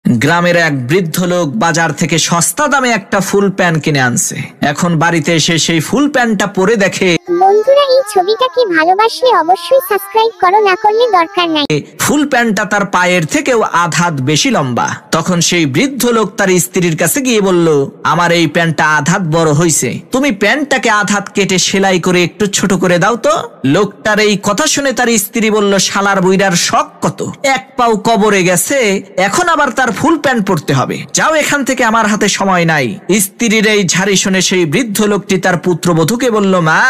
গ্রামের এক বৃদ্ধ লোক বাজার থেকে সস্তা দামে একটা ফুল প্যান্ট কিনে আনছে। এখন বাড়িতে এসে সেই ফুল প্যান্টটা পরে দেখে, বন্ধুরা এই ছবিটাকে ভালোবাসলে অবশ্যই সাবস্ক্রাইব করো, না করলে দরকার নাই। ফুল প্যান্টটা তার পায়ের থেকেও আধ হাত বেশি লম্বা। তখন সেই বৃদ্ধ লোক তার স্ত্রীর কাছে গিয়ে বলল, আমার এই প্যান্টটা আধ হাত বড় হয়েছে, তুমি প্যান্টটাকে আধ হাত কেটে সেলাই করে একটু ছোট করে দাও তো। লোকটার এই কথা শুনে তার স্ত্রী বলল, শালার বুইড়ার শখ কত, এক পাও কবরে গেছে, এখন আবার তার ফুল প্যান্ট পরতে হবে, যাও এখান থেকে, আমার হাতে সময় নাই। স্ত্রীর এই ঝাড়ি শুনে সেই বৃদ্ধ লোকটি তার পুত্রবধূকে বলল, মা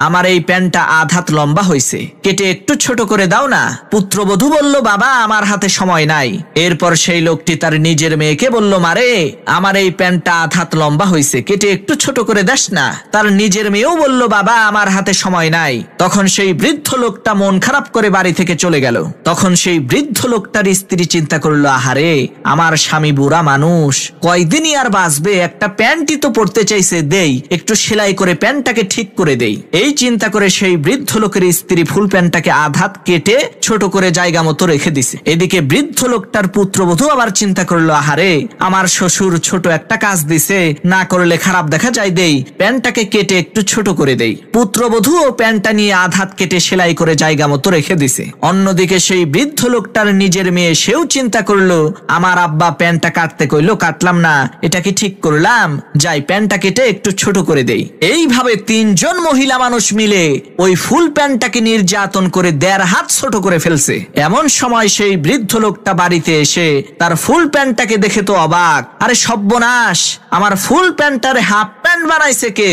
আমার এই প্যান্টটা আধ হাত লম্বা হয়েছে, কেটে একটু ছোট করে দাও না। পুত্রবধূ বলল, বাবা আমার হাতে সময় নাই। এরপর সেই লোকটি তার নিজের মেয়েকে বলল, মারে আমার এই প্যান্টটা আধ হাত লম্বা হয়েছে, কেটে একটু ছোট করে দাস না। তার নিজের মেয়েও বলল, বাবা আমার হাতে সময় নাই। তখন সেই বৃদ্ধ লোকটা মন খারাপ করে বাড়ি থেকে চলে গেল। তখন সেই বৃদ্ধ লোকটার স্ত্রী চিন্তা করলো, আহারে আমার স্বামী বুড়া মানুষ, কয়দিনই আর বাঁচবে, একটা প্যান্টই তো পরতে চাইছে, দেই একটু সেলাই করে প্যান্টটাকে ঠিক করে দেই। এই চিন্তা করে সেই বৃদ্ধ লোকের স্ত্রী ফুল প্যান্টটাকে আধ হাত কেটে ছোট করে জায়গা মতো রেখে দিছে। এদিকে বৃদ্ধ লোকটার পুত্রবধূ আবার চিন্তা করলো, আহারে আমার শ্বশুর ছোট একটা কাজ দিছে, না করলে খারাপ দেখা যায়, দেই প্যান্টটাকে কেটে একটু ছোট করে দেই। পুত্রবধূ ও প্যান্টটা নিয়ে আধ হাত কেটে সেলাই করে জায়গা মতো রেখে দিছে। অন্যদিকে সেই বৃদ্ধ লোকটার নিজের মেয়ে, সেও চিন্তা করলো, আমার আব্বা প্যান্টটা কাটতে কইলো, কাটলাম না, এটা কি ঠিক করলাম, যাই প্যান্টটা কেটে একটু ছোট করে দেই। এইভাবে তিনজন মহিলা মানুষ মিলে ওই ফুল প্যান্টটাকে নির্যাতন করে 1.5 হাত ছোট করে ফেলছে। এমন সময় সেই বৃদ্ধ লোকটা বাড়িতে এসে তার ফুল প্যান্টটাকে দেখে তো অবাক, আরে সর্বনাশ, আমার ফুল প্যান্টটারে হাফ প্যান্ট বানাইছে কে?